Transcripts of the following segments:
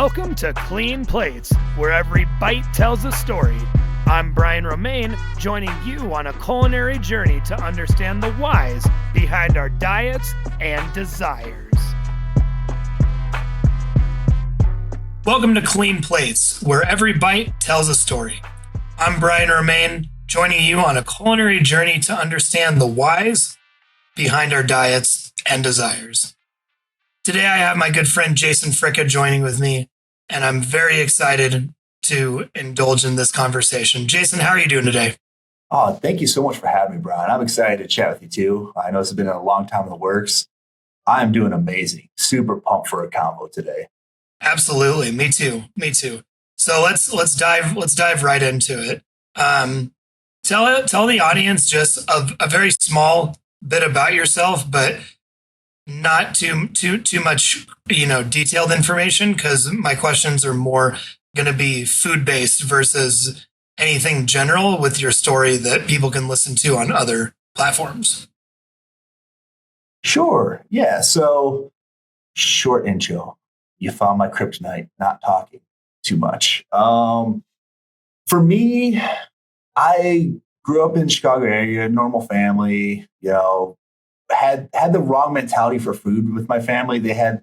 Welcome to Clean Plates, where every bite tells a story. I'm Brian Romaine, joining you on a culinary journey to understand the whys behind our diets and desires. Welcome to Clean Plates, where every bite tells a story. I'm Brian Romaine, joining you on a culinary journey to understand the whys behind our diets and desires. Today I have my good friend Jason Fricka joining with me, and I'm very excited to indulge in this conversation. Jason, how are you doing today? Oh, thank you so much for having me, Brian. I'm excited to chat with you too. I know this has been a long time in the works. I'm doing amazing. Super pumped for a combo today. Absolutely, me too. So let's dive right into it. Tell the audience just a very small bit about yourself, but not too much, detailed information, because my questions are more going to be food based versus anything general with your story that people can listen to on other platforms. Sure. Yeah. So short intro. You found my kryptonite, not talking too much. For me, I grew up in the Chicago area, normal family, had the wrong mentality for food with my family. They had,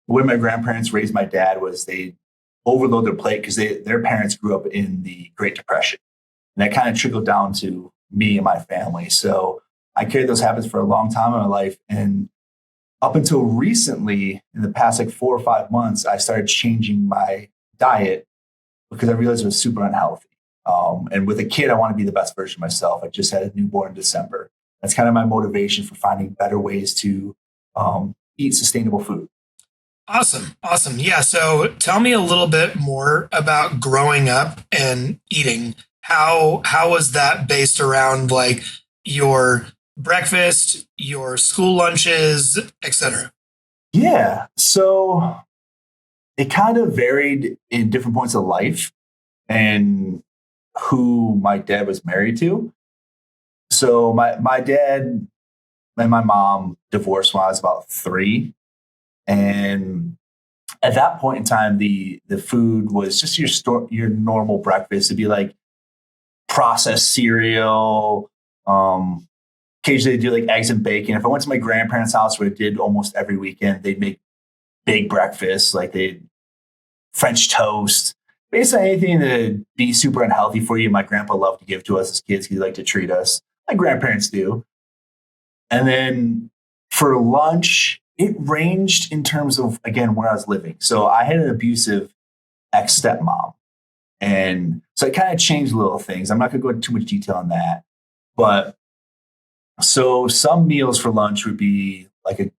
the way my grandparents raised my dad was they overload their plate because their parents grew up in the Great Depression. And that kind of trickled down to me and my family. So I carried those habits for a long time in my life. And up until recently, in the past 4 or 5 months, I started changing my diet because I realized it was super unhealthy. And with a kid, I want to be the best version of myself. I just had a newborn in December. That's kind of my motivation for finding better ways to eat sustainable food. Awesome. Yeah. So tell me a little bit more about growing up and eating. How was that based around your breakfast, your school lunches, etc.? Yeah. So it kind of varied in different points of life and who my dad was married to. So my dad and my mom divorced when I was about 3. And at that point in time, the food was just your normal breakfast. It'd be like processed cereal. Occasionally they do eggs and bacon. If I went to my grandparents' house, where I did almost every weekend, they'd make big breakfasts, they French toast. Basically anything to be super unhealthy for you. My grandpa loved to give to us as kids. He liked to treat us like grandparents do. And then for lunch, it ranged in terms of, again, where I was living. So I had an abusive ex-stepmom. And so it kind of changed little things. I'm not going to go into too much detail on that. But so some meals for lunch would be like a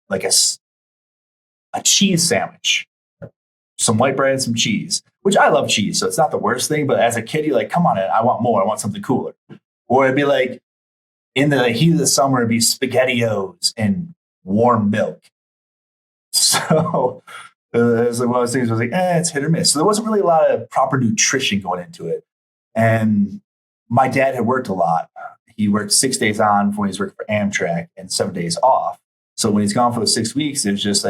cheese sandwich, some white bread and some cheese, which I love cheese. So it's not the worst thing. But as a kid, you're like, come on, I want more. I want something cooler. Or it'd be in the heat of the summer, it'd be SpaghettiOs and warm milk. So it was one of those things where it's hit or miss. So there wasn't really a lot of proper nutrition going into it. And my dad had worked a lot. He worked 6 days on when he was working for Amtrak and 7 days off. So when he's gone for those 6 weeks, it was just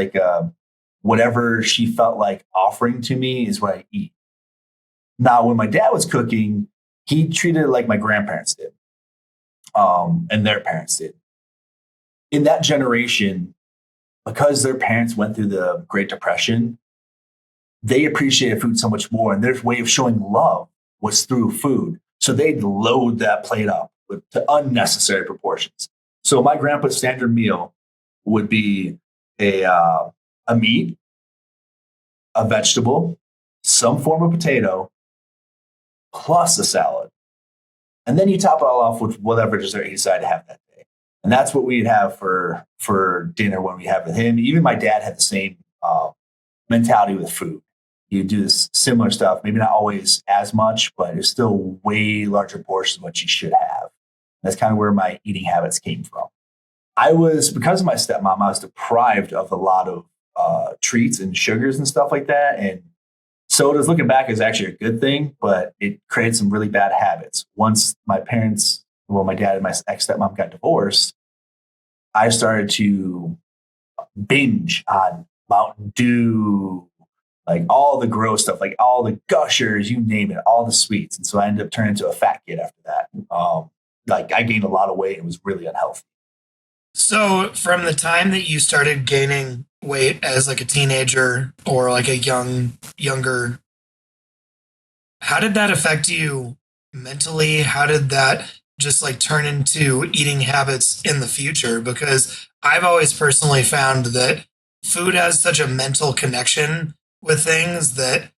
whatever she felt like offering to me is what I eat. Now, when my dad was cooking, he treated it like my grandparents did. And their parents did. In that generation, because their parents went through the Great Depression, they appreciated food so much more. And their way of showing love was through food. So they'd load that plate up to unnecessary proportions. So my grandpa's standard meal would be a meat, a vegetable, some form of potato, plus a salad. And then you top it all off with whatever dessert he decided to have that day. And that's what we'd have for dinner when we have with him. Even my dad had the same mentality with food. He'd do this similar stuff, maybe not always as much, but it's still way larger portions of what you should have. That's kind of where my eating habits came from. Because of my stepmom, I was deprived of a lot of treats and sugars and stuff like that. And sodas, looking back, is actually a good thing, but it created some really bad habits. Once my dad and my ex-stepmom got divorced, I started to binge on Mountain Dew, like all the gross stuff, like all the gushers, you name it, all the sweets. And so I ended up turning into a fat kid after that. Like I gained a lot of weight and was really unhealthy. So from the time that you started gaining weight as like a teenager or like a younger, how did that affect you mentally? How did that just like turn into eating habits in the future? Because I've always personally found that food has such a mental connection with things that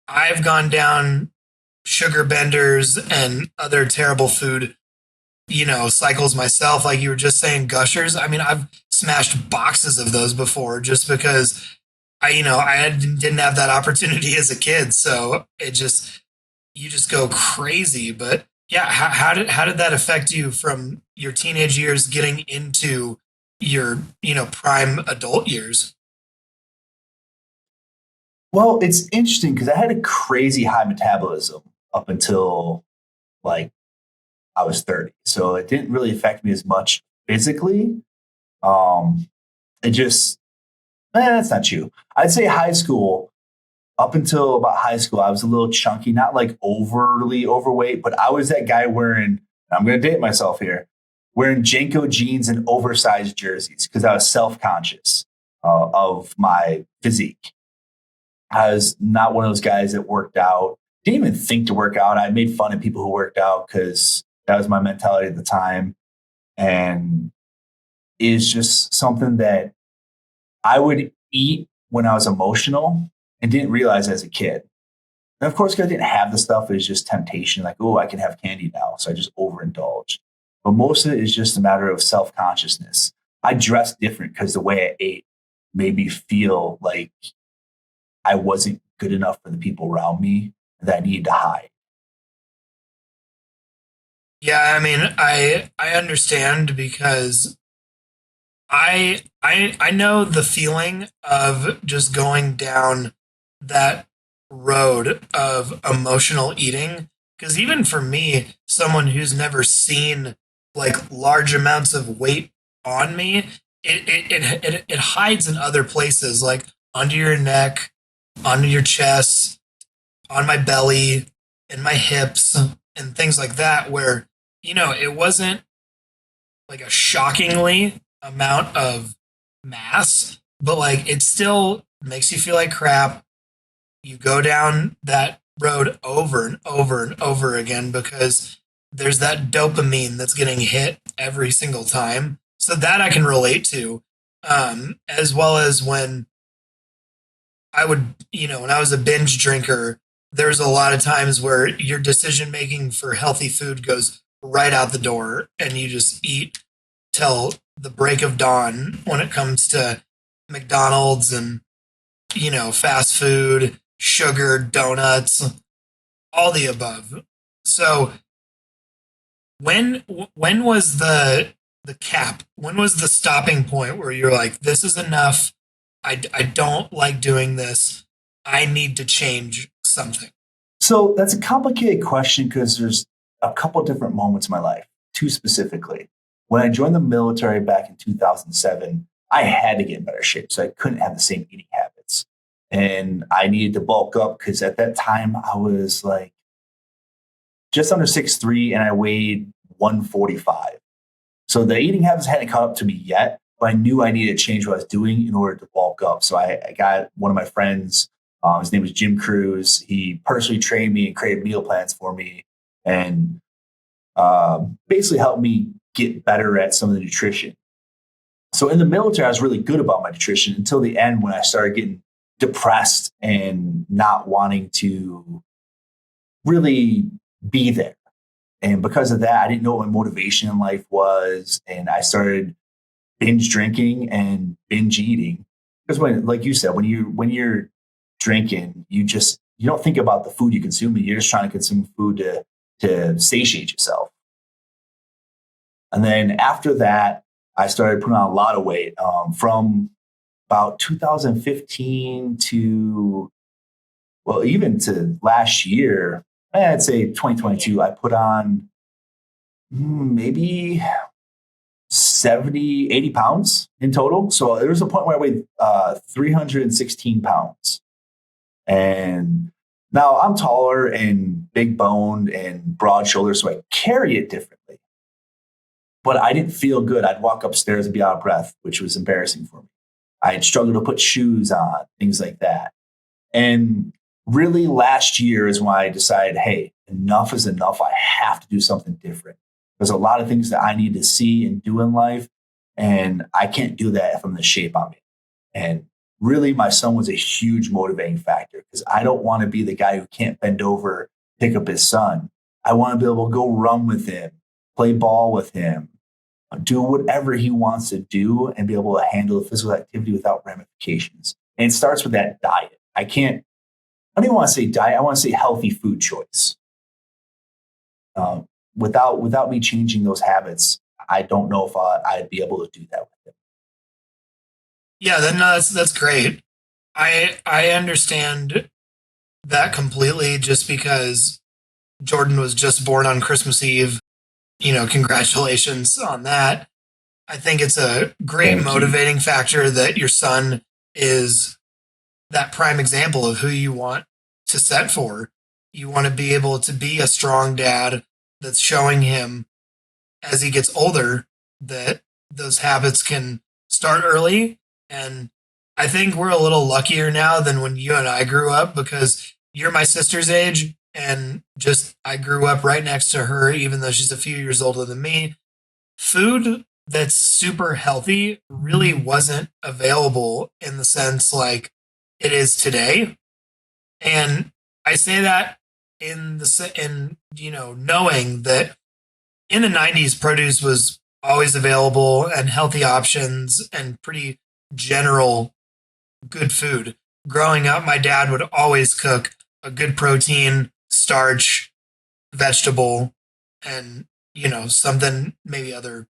I've gone down sugar benders and other terrible food, cycles myself. Like you were just saying, gushers. I mean, I've smashed boxes of those before just because didn't have that opportunity as a kid. So you just go crazy. But yeah, how did that affect you from your teenage years getting into your, prime adult years? Well, it's interesting because I had a crazy high metabolism up until like I was 30. So it didn't really affect me as much physically. Um, it just, that's not true. I'd say high school, up until about high school, I was a little chunky, not like overly overweight, but I was that guy wearing, I'm going to date myself here, wearing Jenko jeans and oversized jerseys because I was self conscious of my physique. I was not one of those guys that worked out, didn't even think to work out. I made fun of people who worked out because that was my mentality at the time. And it's just something that I would eat when I was emotional and didn't realize as a kid. And of course, because I didn't have the stuff, it was just temptation. Like, oh, I can have candy now. So I just overindulged. But most of it is just a matter of self consciousness. I dressed different because the way I ate made me feel like I wasn't good enough for the people around me that I needed to hide. Yeah, I mean, I understand because I know the feeling of just going down that road of emotional eating. Because even for me, someone who's never seen like large amounts of weight on me, it hides in other places, like under your neck, under your chest, on my belly, in my hips, and things like that. Where it wasn't like a shockingly amount of mass, but like it still makes you feel like crap. You go down that road over and over and over again because there's that dopamine that's getting hit every single time. So that I can relate to, as well as when I would, when I was a binge drinker, there's a lot of times where your decision making for healthy food goes right out the door and you just eat till the break of dawn when it comes to McDonald's and, fast food, sugar, donuts, all the above. So when was the cap? When was the stopping point where you're like, this is enough? I don't like doing this. I need to change something. So that's a complicated question because there's a couple different moments in my life, two specifically. When I joined the military back in 2007, I had to get in better shape. So I couldn't have the same eating habits. And I needed to bulk up because at that time I was like just under 6'3" and I weighed 145. So the eating habits hadn't caught up to me yet, but I knew I needed to change what I was doing in order to bulk up. So I got one of my friends, his name was Jim Cruz. He personally trained me and created meal plans for me and basically helped me get better at some of the nutrition. So in the military, I was really good about my nutrition until the end when I started getting depressed and not wanting to really be there. And because of that, I didn't know what my motivation in life was. And I started binge drinking and binge eating. Because when, like you said, when you're drinking, you don't think about the food you consume. You're just trying to consume food to satiate yourself. And then after that, I started putting on a lot of weight from about 2015 to, well, even to last year, I'd say 2022, I put on maybe 70, 80 pounds in total. So there was a point where I weighed 316 pounds. And now I'm taller and big boned and broad shoulders, so I carry it differently. But I didn't feel good. I'd walk upstairs and be out of breath, which was embarrassing for me. I'd struggle to put shoes on, things like that. And really last year is when I decided, hey, enough is enough. I have to do something different. There's a lot of things that I need to see and do in life. And I can't do that if I'm in the shape I'm in. And really, my son was a huge motivating factor because I don't want to be the guy who can't bend over, pick up his son. I want to be able to go run with him, play ball with him, do whatever he wants to do and be able to handle the physical activity without ramifications. And it starts with that diet. I don't even want to say diet. I want to say healthy food choice. Without me changing those habits, I don't know if I'd be able to do that with it. Yeah, then that's great. I understand that completely just because Jordan was just born on Christmas Eve. Congratulations on that. I think it's a great motivating factor that your son is that prime example of who you want to set for. You want to be able to be a strong dad that's showing him as he gets older that those habits can start early. And I think we're a little luckier now than when you and I grew up because you're my sister's age and just I grew up right next to her, even though she's a few years older than me. Food that's super healthy really wasn't available in the sense like it is today. And I say that knowing that in the 90s produce was always available and healthy options and pretty general good food. Growing up, my dad would always cook a good protein, starch, vegetable, and, something maybe other,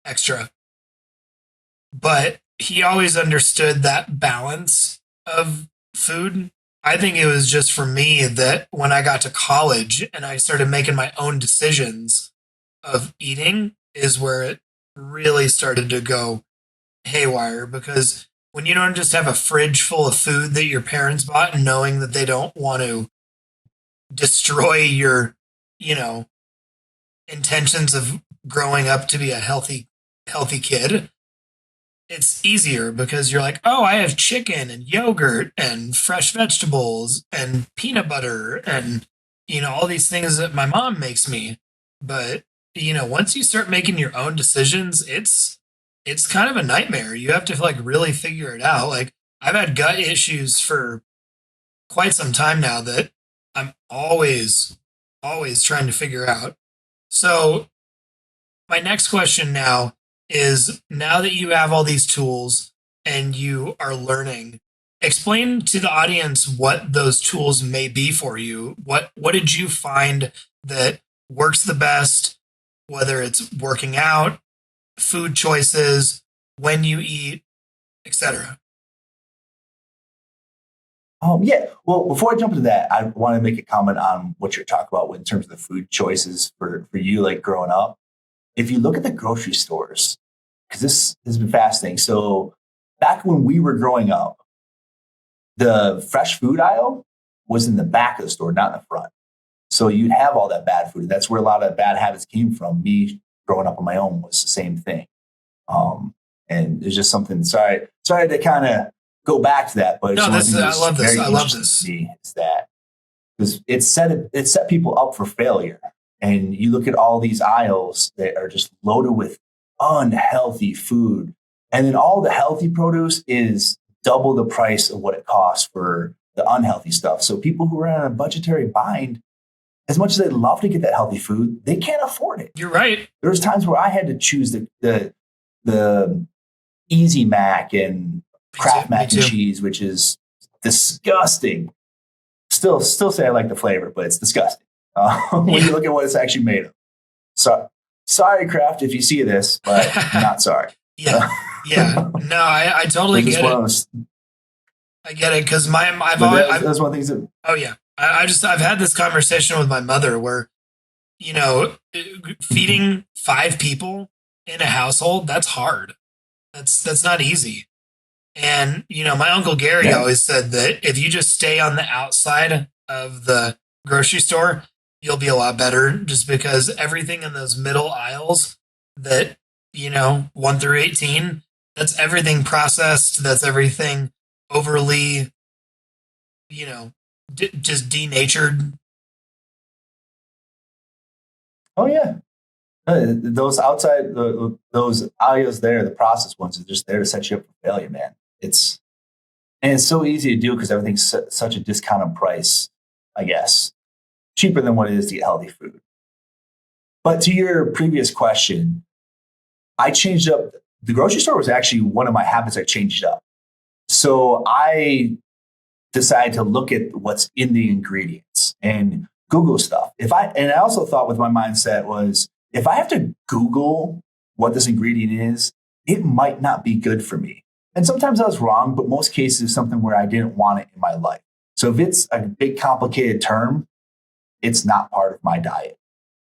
extra. But he always understood that balance of food. I think it was just for me that when I got to college and I started making my own decisions of eating is where it really started to go haywire because when you don't just have a fridge full of food that your parents bought and knowing that they don't want to destroy your, you know, intentions of growing up to be a healthy kid, it's easier because you're like, oh, I have chicken and yogurt and fresh vegetables and peanut butter and, all these things that my mom makes me. But, once you start making your own decisions, it's kind of a nightmare. You have to like really figure it out. Like I've had gut issues for quite some time now that I'm always trying to figure out. So my next question now is now that you have all these tools and you are learning, explain to the audience what those tools may be for you. What did you find that works the best, whether it's working out, food choices, when you eat, etc. Yeah. Well, before I jump into that, I want to make a comment on what you're talking about in terms of the food choices for you, like growing up. If you look at the grocery stores, because this has been fascinating. So back when we were growing up, the fresh food aisle was in the back of the store, not in the front. So you'd have all that bad food. That's where a lot of bad habits came from. Me growing up on my own was the same thing. And there's just something. Sorry to kind of go back to that, but no, this I love this. I love this. To me is that because it set people up for failure. And you look at all these aisles that are just loaded with unhealthy food, and then all the healthy produce is double the price of what it costs for the unhealthy stuff. So people who are in a budgetary bind, as much as they'd love to get that healthy food, they can't afford it. You're right. There's times where I had to choose the Easy Mac and Kraft mac and cheese, which is disgusting. Still say I like the flavor, but it's disgusting when you look at what it's actually made of. So sorry, Kraft, if you see this, but not sorry. Yeah. No, I totally get it. I get it because that's one of the things that. Oh yeah, I've had this conversation with my mother where, feeding 5 people in a household, that's hard. That's not easy. And, my Uncle Gary Yeah. always said that if you just stay on the outside of the grocery store, you'll be a lot better just because everything in those middle aisles that, 1 through 18, that's everything processed. That's everything overly, just denatured. Oh yeah. Those outside, those aisles there, the processed ones, are just there to set you up for failure, man. It's so easy to do because everything's such a discounted price, I guess, cheaper than what it is to get healthy food. But to your previous question, I changed up. The grocery store was actually one of my habits I changed up. So I decided to look at what's in the ingredients and Google stuff. And I also thought with my mindset was if I have to Google what this ingredient is, it might not be good for me. And sometimes I was wrong, but most cases it's something where I didn't want it in my life. So if it's a big complicated term, it's not part of my diet.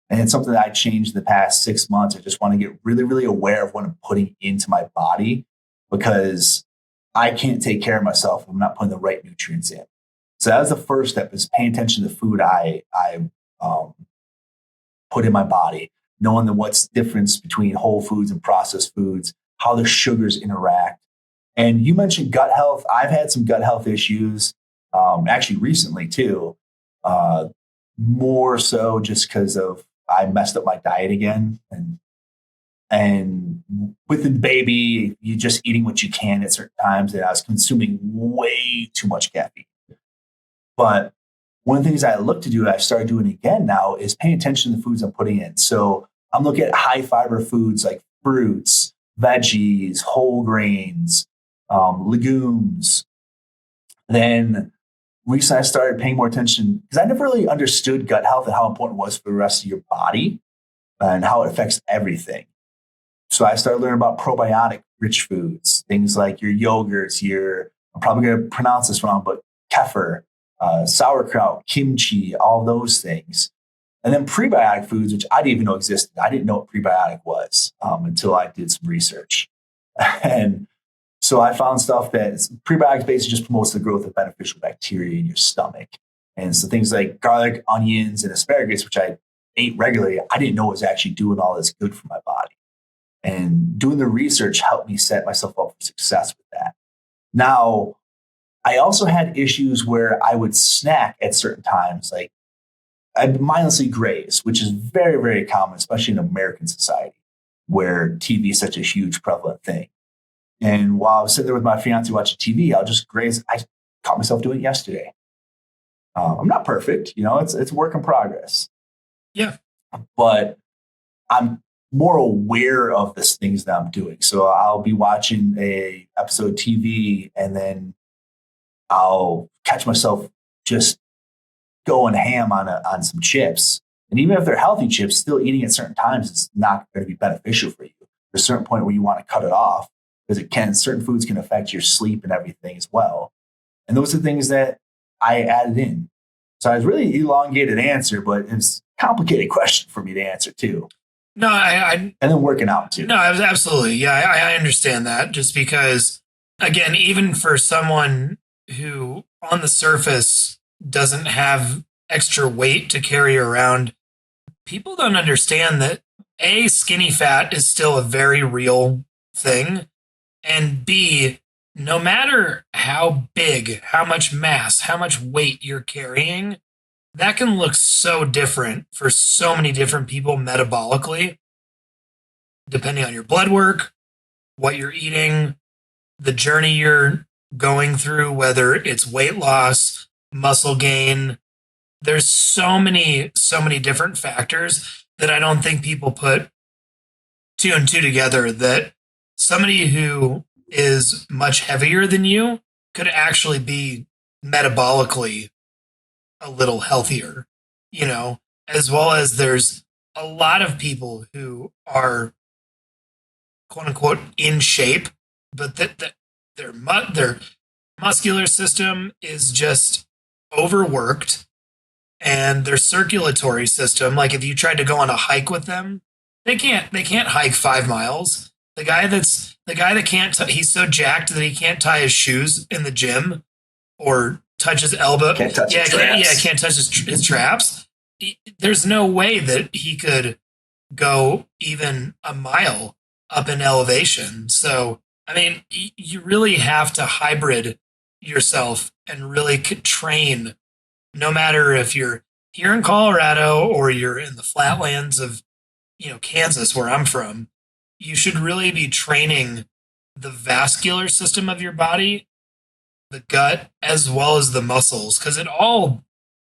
And it's something that I changed in the past 6 months. I just want to get really, really aware of what I'm putting into my body because I can't take care of myself if I'm not putting the right nutrients in. So that was the first step is paying attention to the food I put in my body, knowing what's the difference between whole foods and processed foods, how the sugars interact. And you mentioned gut health. I've had some gut health issues, actually recently too, more so just because of I messed up my diet again. And with the baby, you're just eating what you can at certain times. And I was consuming way too much caffeine. But one of the things I look to do, I started doing again now, is paying attention to the foods I'm putting in. So I'm looking at high fiber foods like fruits, veggies, whole grains, legumes. Then recently I started paying more attention because I never really understood gut health and how important it was for the rest of your body and how it affects everything. So I started learning about probiotic rich foods, things like your yogurts, I'm probably going to pronounce this wrong, but kefir, sauerkraut, kimchi, all those things. And then prebiotic foods, which I didn't even know existed. I didn't know what prebiotic was until I did some research. And so I found stuff that prebiotics basically just promotes the growth of beneficial bacteria in your stomach. And so things like garlic, onions, and asparagus, which I ate regularly, I didn't know was actually doing all this good for my body. And doing the research helped me set myself up for success with that. Now, I also had issues where I would snack at certain times, like I'd mindlessly graze, which is very, very common, especially in American society, where TV is such a huge prevalent thing. And while I was sitting there with my fiance watching TV, I'll just graze. I caught myself doing it yesterday. I'm not perfect, it's a work in progress. Yeah. But I'm more aware of the things that I'm doing. So I'll be watching a episode of TV and then I'll catch myself just going ham on some chips. And even if they're healthy chips, still eating at certain times is not going to be beneficial for you. There's a certain point where you want to cut it off because certain foods can affect your sleep and everything as well. And those are things that I added in. So I was really elongated answer, but it's a complicated question for me to answer too. No, and then working out too. No, absolutely. Yeah, I understand that just because, again, even for someone who on the surface doesn't have extra weight to carry around, people don't understand that A, skinny fat is still a very real thing. And B, no matter how big, how much mass, how much weight you're carrying, that can look so different for so many different people metabolically, depending on your blood work, what you're eating, the journey you're going through, whether it's weight loss, muscle gain. There's so many different factors that I don't think people put two and two together, that somebody who is much heavier than you could actually be metabolically a little healthier, as well as there's a lot of people who are quote unquote in shape, but that their muscular system is just overworked, and their circulatory system, like if you tried to go on a hike with them, they can't hike 5 miles. The guy that's the guy that can't, he's so jacked that he can't tie his shoes in the gym or touch his elbow. Can't touch his yeah, traps. can't touch his traps. There's no way that he could go even a mile up in elevation. So, I mean, you really have to hybrid yourself and really train, no matter if you're here in Colorado or you're in the flatlands of, Kansas, where I'm from. You should really be training the vascular system of your body, the gut, as well as the muscles, because it all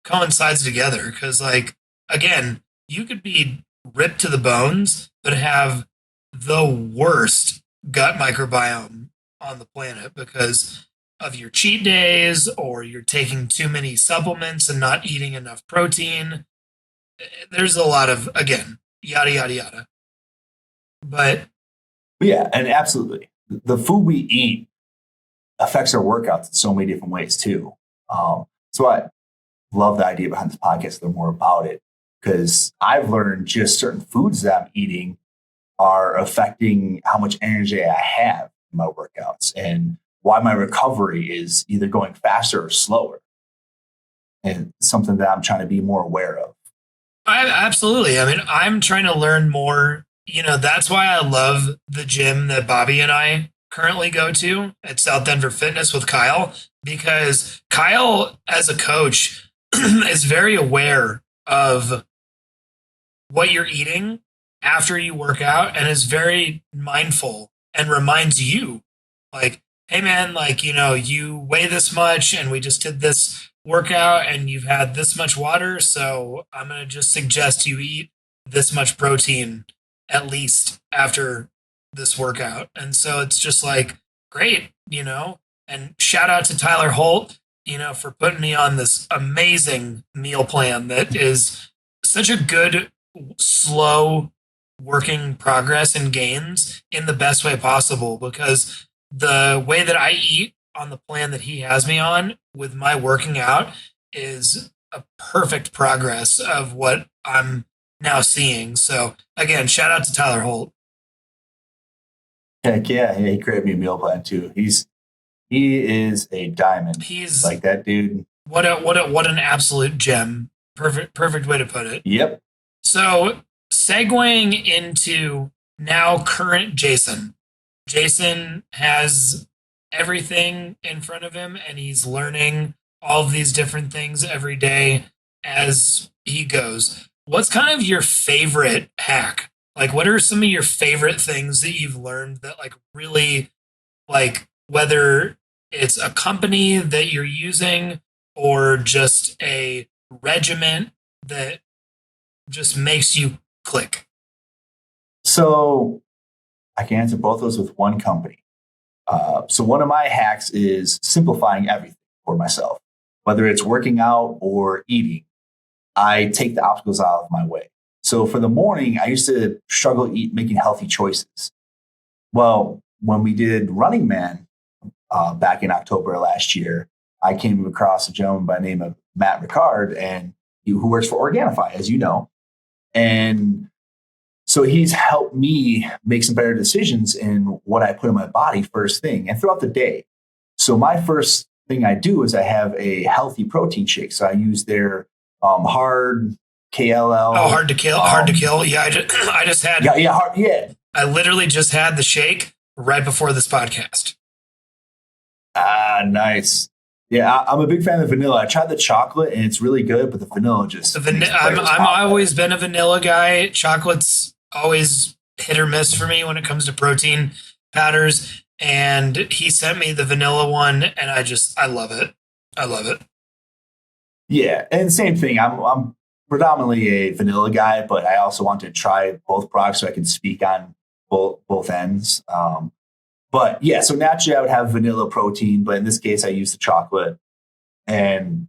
coincides together. Because, like, again, you could be ripped to the bones, but have the worst gut microbiome on the planet because of your cheat days or you're taking too many supplements and not eating enough protein. There's a lot of, again, yada, yada, yada. But Yeah, and absolutely. The food we eat affects our workouts in so many different ways too. So I love the idea behind this podcast to learn more about it because I've learned just certain foods that I'm eating are affecting how much energy I have in my workouts and why my recovery is either going faster or slower. And something that I'm trying to be more aware of. absolutely. I mean, I'm trying to learn more. That's why I love the gym that Bobby and I currently go to at South Denver Fitness with Kyle, because Kyle, as a coach, is very aware of what you're eating after you work out and is very mindful and reminds you, like, hey, man, like, you weigh this much and we just did this workout and you've had this much water. So I'm going to just suggest you eat this much protein at least after this workout. And so it's just like, great, and shout out to Tyler Holt, for putting me on this amazing meal plan that is such a good, slow working progress and gains in the best way possible, because the way that I eat on the plan that he has me on with my working out is a perfect progress of what I'm now seeing. So again, shout out to Tyler Holt. Heck yeah, he created me a meal plan too. He is a diamond. He's like that dude. What an absolute gem. Perfect way to put it. Yep. So segueing into now current Jason. Jason has everything in front of him and he's learning all of these different things every day as he goes. What's kind of your favorite hack? Like, what are some of your favorite things that you've learned that, like, really, like, whether it's a company that you're using or just a regiment that just makes you click? So I can answer both those with one company. So one of my hacks is simplifying everything for myself, whether it's working out or eating. I take the obstacles out of my way. So for the morning, I used to struggle making healthy choices. Well, when we did Running Man back in October last year, I came across a gentleman by the name of Matt Ricard, and who works for Organifi, as you know. And so he's helped me make some better decisions in what I put in my body first thing and throughout the day. So my first thing I do is I have a healthy protein shake. So I use their hard KLL. Oh, hard to kill. Hard to kill. Yeah, I just had. Yeah. I literally just had the shake right before this podcast. Ah, nice. Yeah, I'm a big fan of vanilla. I tried the chocolate and it's really good, but the vanilla just. I'm always been a vanilla guy. Chocolate's always hit or miss for me when it comes to protein powders. And he sent me the vanilla one, and I love it. I love it. Yeah, and same thing. I'm predominantly a vanilla guy, but I also want to try both products so I can speak on both ends. But yeah, so naturally I would have vanilla protein, but in this case I use the chocolate, and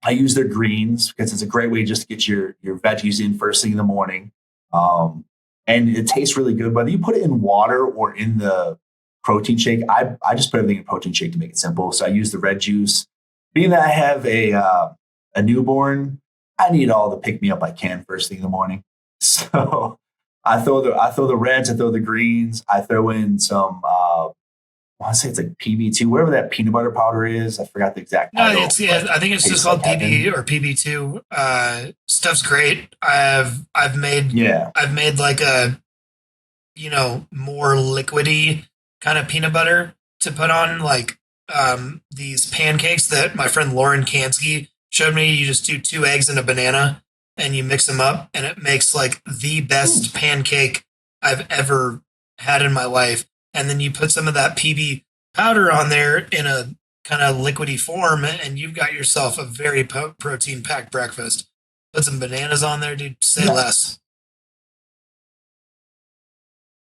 I use their greens because it's a great way just to get your veggies in first thing in the morning. And it tastes really good. Whether you put it in water or in the protein shake, I just put everything in protein shake to make it simple. So I use the red juice. Being that I have a newborn, I need all the pick me up I can first thing in the morning. So I throw the reds, I throw the greens, I throw in some I want to say it's like PB2, whatever that peanut butter powder is. I forgot the exact No, title, it's yeah, but I think it's just tastes like called PB heaven. or PB2. Stuff's great. I've made Yeah. I've made like a more liquidy kind of peanut butter to put on like these pancakes that my friend Lauren Kansky showed me. You just do 2 eggs and a banana and you mix them up and it makes like the Hmm. best pancake I've ever had in my life. And then you put some of that PB powder on there in a kind of liquidy form and you've got yourself a very protein packed breakfast. Put some bananas on there, dude. Say Nice. less.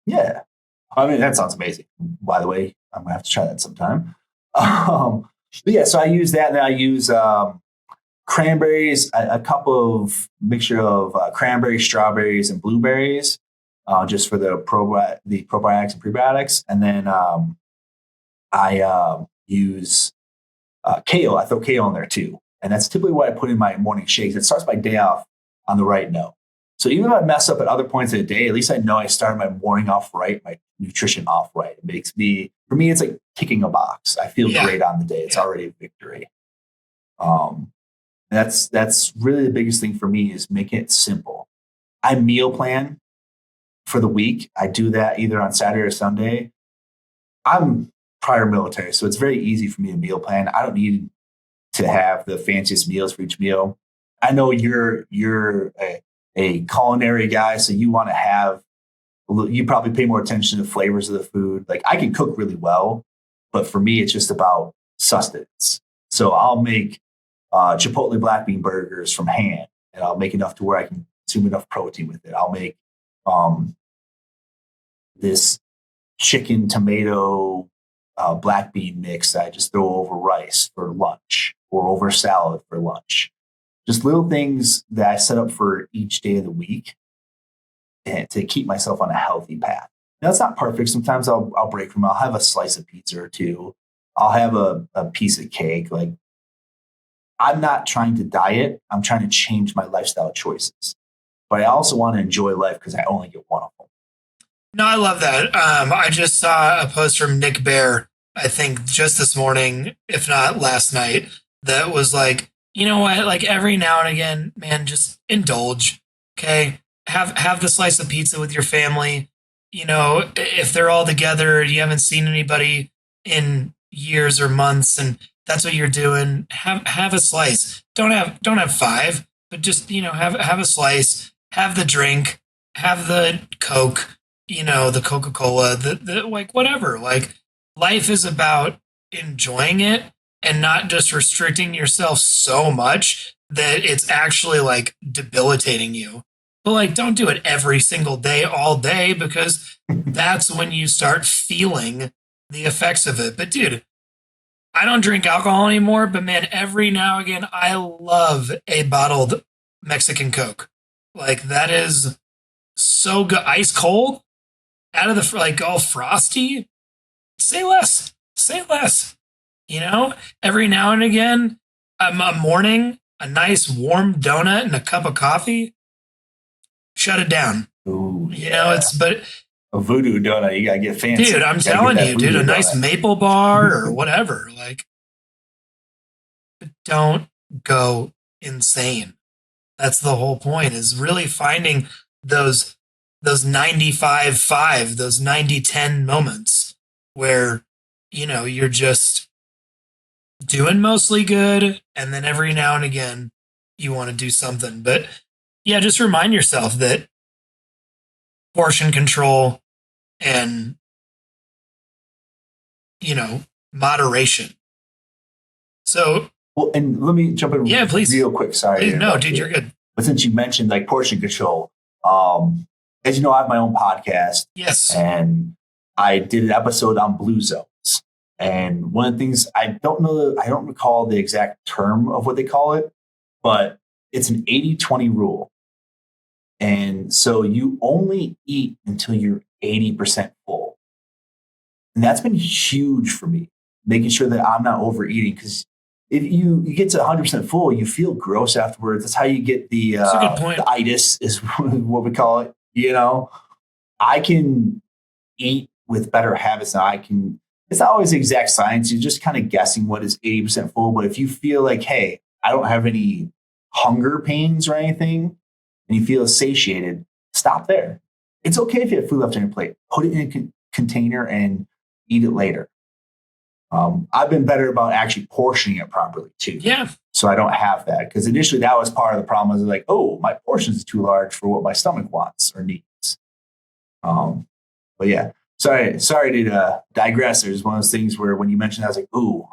Yeah. I mean, that sounds amazing. By the way, I'm gonna have to try that sometime. But yeah, so I use that, and then I use cranberries, a cup of mixture of cranberries, strawberries, and blueberries, just for the probiotics and prebiotics, and then I use kale. I throw kale in there too, and that's typically what I put in my morning shakes. It starts my day off on the right note. So even if I mess up at other points of the day, at least I know I started my morning off right, my nutrition off right. It makes me, for me, it's like ticking a box. I feel Yeah. great on the day. It's Yeah. already a victory. Um, that's really the biggest thing for me is making it simple. I meal plan for the week. I do that either on Saturday or Sunday. I'm prior military, so it's very easy for me to meal plan. I don't need to have the fanciest meals for each meal. I know you're a culinary guy, so you want to have you probably pay more attention to flavors of the food. Like I can cook really well, but for me, it's just about sustenance. So I'll make Chipotle black bean burgers from hand, and I'll make enough to where I can consume enough protein with it. I'll make um, this chicken tomato black bean mix that I just throw over rice for lunch or over salad for lunch. Just little things that I set up for each day of the week and to keep myself on a healthy path. Now, it's not perfect. Sometimes I'll break from it. I'll have a slice of pizza or two. I'll have a piece of cake. Like I'm not trying to diet. I'm trying to change my lifestyle choices. But I also want to enjoy life because I only get one of them. No, I love that. I just saw a post from Nick Bear, I think just this morning, if not last night, that was like, you know what? Like every now and again, man, just indulge. Okay. Have the slice of pizza with your family. If they're all together, you haven't seen anybody in years or months, and that's what you're doing. Have a slice. Don't have five, but just have a slice, have the drink, have the Coke, the Coca-Cola, the like whatever. Like life is about enjoying it and not just restricting yourself so much that it's actually like debilitating you. But like don't do it every single day all day because that's when you start feeling the effects of it. But dude, I don't drink alcohol anymore, but man, every now and again I love a bottled Mexican Coke. Like that is so good, ice cold out of the like all frosty. Say less. Say less. Every now and again, a morning, a nice warm donut and a cup of coffee. Shut it down. Ooh, It's yeah. but A voodoo donut. You gotta get dude, fancy. I'm You gotta get telling that you, dude, voodoo a nice donut. maple bar or whatever. Like, don't go insane. That's the whole point. Is really finding those those 95-5, those 90-10 moments where you're just doing mostly good, and then every now and again you want to do something. But yeah, just remind yourself that portion control and you know moderation. So Well, and let me jump in yeah, please, real quick. Sorry to please, no, interrupt dude, you. you're good. But since you mentioned like portion control, um, as you know, I have my own podcast Yes. and I did an episode on blue zones. And one of the things I don't recall the exact term of what they call it, but it's an 80-20 rule. And so you only eat until you're 80% full. And that's been huge for me, making sure that I'm not overeating because if you get to 100% full, you feel gross afterwards. That's how you get That's a good the point. itis is what we call it, you know? I can eat with better habits now. It's not always exact science. You're just kind of guessing what is 80% full. But if you feel like, hey, I don't have any hunger pains or anything, and you feel satiated, stop there. It's okay if you have food left on your plate. Put it in a container and eat it later. I've been better about actually portioning it properly too. Yeah. So I don't have that, because initially that was part of the problem. I was like, oh, my portion is too large for what my stomach wants or needs. But yeah, sorry to digress. There's one of those things where when you mentioned that, I was like, ooh,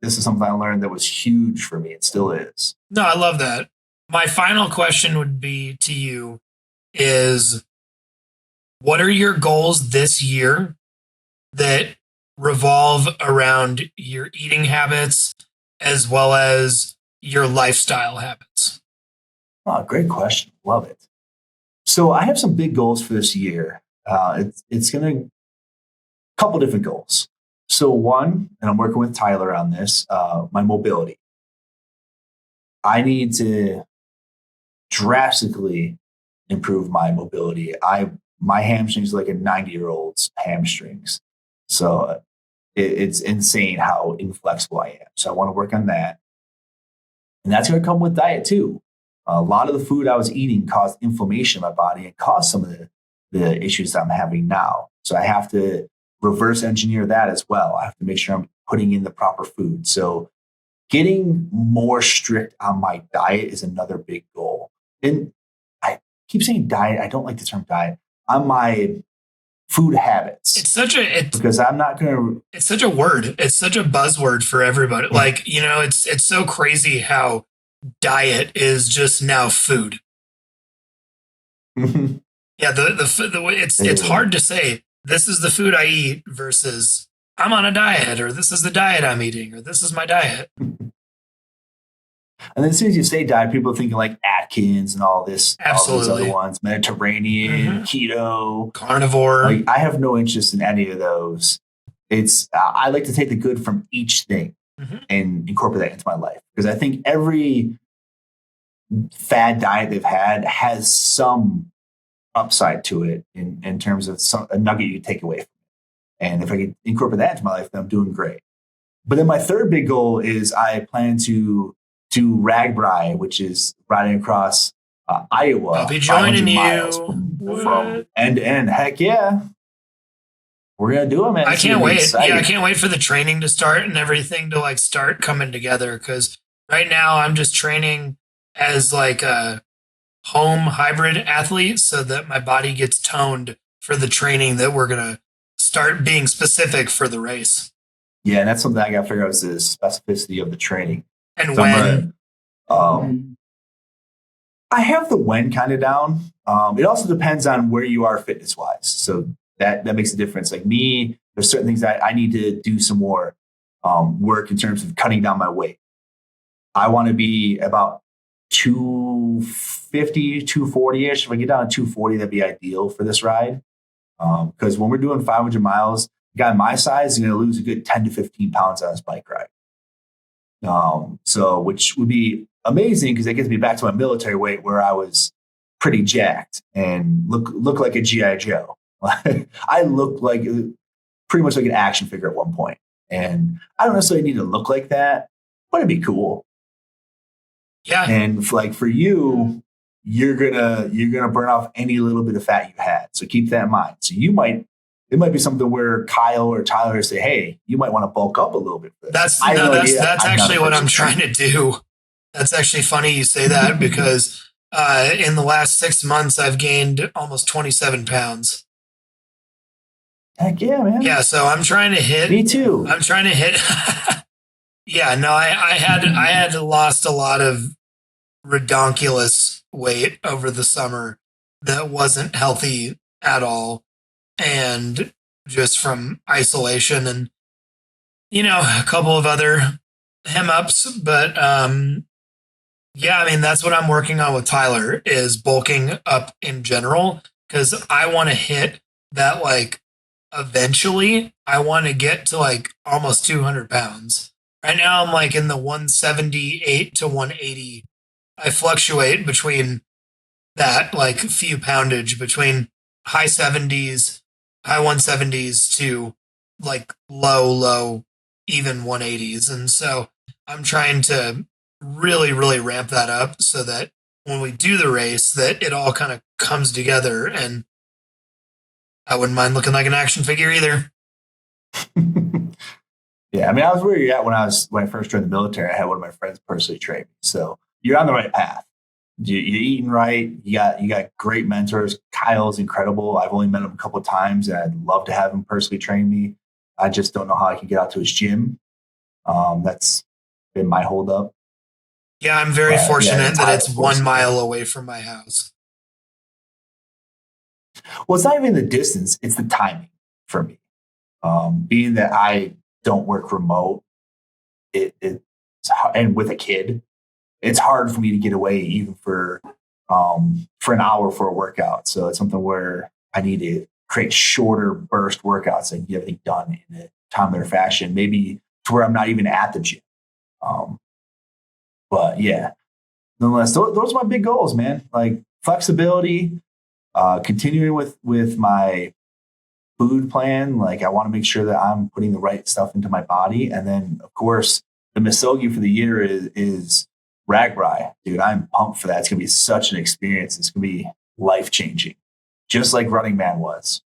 this is something I learned that was huge for me. It still is. No, I love that. My final question would be to you is, what are your goals this year that revolve around your eating habits as well as your lifestyle habits? Oh, great question. Love it. So I have some big goals for this year. It's going to couple different goals. So one, and I'm working with Tyler on this, my mobility. I need to drastically improve my mobility. My hamstrings are like a 90-year-old's hamstrings. So it's insane how inflexible I am. So I want to work on that. And that's going to come with diet too. A lot of the food I was eating caused inflammation in my body and caused some of the issues that I'm having now. So I have to reverse engineer that as well. I have to make sure I'm putting in the proper food. So getting more strict on my diet is another big goal. And I keep saying diet. I don't like the term diet. On my food habits. Because I'm not going to. It's such a word. It's such a buzzword for everybody. Like, it's so crazy how diet is just now food. Yeah, it's hard to say this is the food I eat versus I'm on a diet, or this is the diet I'm eating, or this is my diet. And then as soon as you say diet, people are thinking like Atkins and all this, absolutely, all these other ones, Mediterranean, keto, carnivore. Like, I have no interest in any of those. It's I like to take the good from each thing and incorporate that into my life, because I think every fad diet they've had has some upside to it in terms of a nugget you take away from it. And if I can incorporate that into my life, then I'm doing great. But then my third big goal is I plan to do RAGBRAI, which is riding across Iowa. I'll be joining you from end to end. Heck yeah. We're going to do it, man. I can't wait. Yeah, I can't wait for the training to start and everything to start coming together. Because right now I'm just training as a home hybrid athlete so that my body gets toned for the training that we're going to start being specific for the race. Yeah, and that's something I got to figure out, is the specificity of the training. And so when? I have the when kind of down. It also depends on where you are fitness-wise. So that makes a difference. Like me, there's certain things that I need to do some more work in terms of cutting down my weight. I want to be about 250, 240-ish. If I get down to 240, that'd be ideal for this ride. Because when we're doing 500 miles, a guy my size is going to lose a good 10 to 15 pounds on his bike ride. So which would be amazing, because it gets me back to my military weight where I was pretty jacked and look like a GI Joe. I looked like pretty much like an action figure at one point. And I don't necessarily need to look like that, but it'd be cool. Yeah. And for you, you're gonna burn off any little bit of fat you had. So keep that in mind. So it might be something where Kyle or Tyler say, hey, you might want to bulk up a little bit. That's actually what I'm trying to do. That's actually funny you say that, because in the last 6 months, I've gained almost 27 pounds. Heck yeah, man. Yeah, so I'm trying to hit. Me too. I'm trying to hit. Yeah, no, I had lost a lot of redonkulous weight over the summer that wasn't healthy at all, and just from isolation and a couple of other hem-ups. But yeah, I mean, that's what I'm working on with Tyler, is bulking up in general, because I want to hit that, eventually I want to get to almost 200 pounds. Right now I'm in the 178 to 180. I fluctuate between that few poundage between high 70s, high 170s to like low, even 180s. And so I'm trying to really, really ramp that up so that when we do the race, that it all kind of comes together. And I wouldn't mind looking like an action figure either. Yeah, I mean, I was where you're at when I first joined the military. I had one of my friends personally train me, so you're on the right path. You're eating right. You got great mentors. Kyle's incredible. I've only met him a couple of times, and I'd love to have him personally train me. I just don't know how I can get out to his gym. That's been my holdup. Yeah, I'm very fortunate that it's 1 mile Yeah. away from my house. Well, it's not even the distance; it's the timing for me. Being that I don't work remote, and with a kid, it's hard for me to get away even for an hour for a workout. So it's something where I need to create shorter burst workouts and get everything done in a timely fashion, maybe to where I'm not even at the gym. But yeah, nonetheless, those are my big goals, man. Like flexibility, continuing with my food plan. Like I want to make sure that I'm putting the right stuff into my body. And then of course the misogi for the year is Ragbri. Dude, I'm pumped for that. It's gonna be such an experience. It's gonna be life changing. Just like Running Man was.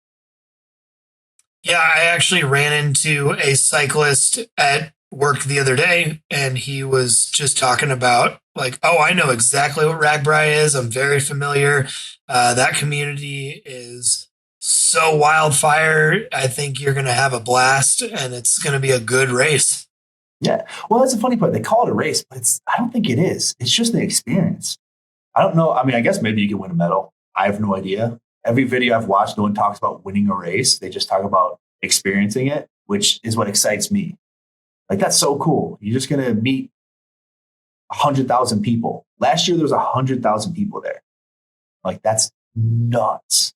Yeah, I actually ran into a cyclist at work the other day, and he was just talking about like, oh, I know exactly what Ragbri is. I'm very familiar. That community is so wildfire. I think you're going to have a blast, and it's going to be a good race. Yeah. Well, that's the funny part. They call it a race, but I don't think it is. It's just an experience. I don't know. I mean, I guess maybe you can win a medal. I have no idea. Every video I've watched, no one talks about winning a race. They just talk about experiencing it, which is what excites me. Like, that's so cool. You're just going to meet 100,000 people. Last year, there was 100,000 people there. Like, that's nuts.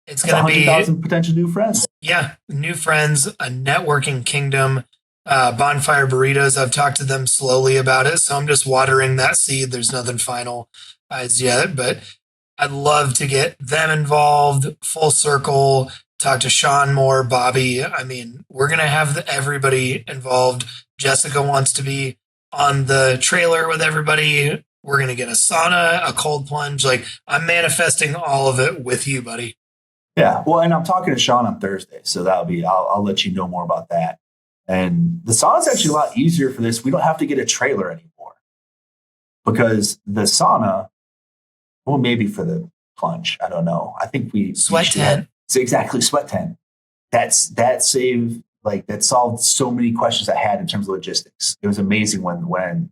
It's going to be 100,000 potential new friends. Yeah, new friends, a networking kingdom, bonfire burritos. I've talked to them slowly about it, so I'm just watering that seed. There's nothing final as yet, but I'd love to get them involved, full circle, talk to Sean more, Bobby. I mean, we're going to have everybody involved. Jessica wants to be on the trailer with everybody. We're going to get a sauna, a cold plunge. Like, I'm manifesting all of it with you, buddy. Yeah. Well, and I'm talking to Sean on Thursday, so I'll let you know more about that. And the sauna is actually a lot easier for this. We don't have to get a trailer anymore because the sauna, well, maybe for the plunge, I don't know. I think sweat tent. Exactly, sweat tent. That solved so many questions I had in terms of logistics. It was amazing when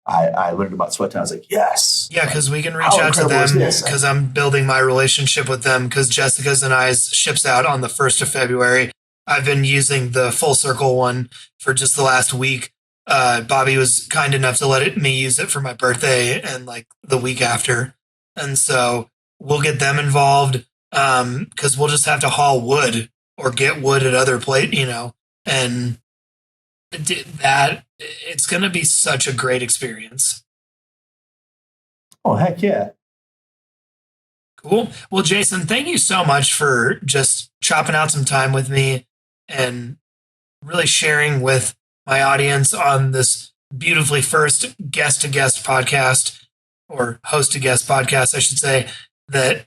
I learned about sweat tent. I was like, yes. Yeah, because we can reach out to them because I'm building my relationship with them because Jessica's and I's ships out on the 1st of February. I've been using the full circle one for just the last week. Bobby was kind enough to let me use it for my birthday and like the week after. And so we'll get them involved because we'll just have to haul wood or get wood at other places, and that it's going to be such a great experience. Oh, heck yeah. Cool. Well, Jason, thank you so much for just chopping out some time with me and really sharing with my audience on this beautifully first guest to guest podcast, or host to guest podcast, I should say, that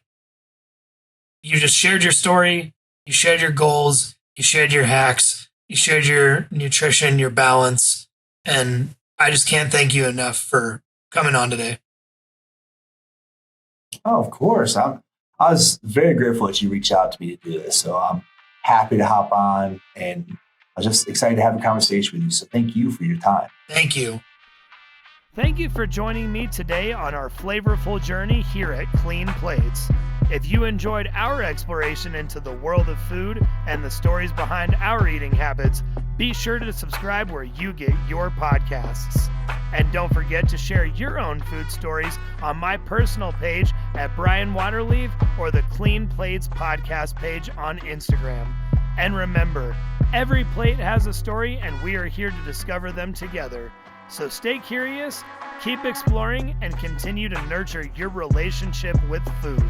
you just shared your story, you shared your goals, you shared your hacks, you shared your nutrition, your balance, and I just can't thank you enough for coming on today. Oh, of course. I was very grateful that you reached out to me to do this. So I'm happy to hop on, and I was just excited to have a conversation with you. So thank you for your time. Thank you. Thank you for joining me today on our flavorful journey here at Clean Plates. If you enjoyed our exploration into the world of food and the stories behind our eating habits, be sure to subscribe where you get your podcasts. And don't forget to share your own food stories on my personal page at Brian Waterleaf or the Clean Plates podcast page on Instagram. And remember, every plate has a story and we are here to discover them together. So stay curious, keep exploring, and continue to nurture your relationship with food.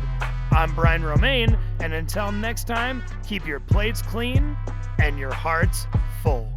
I'm Brian Romaine, And until next time, keep your plates clean and your hearts full.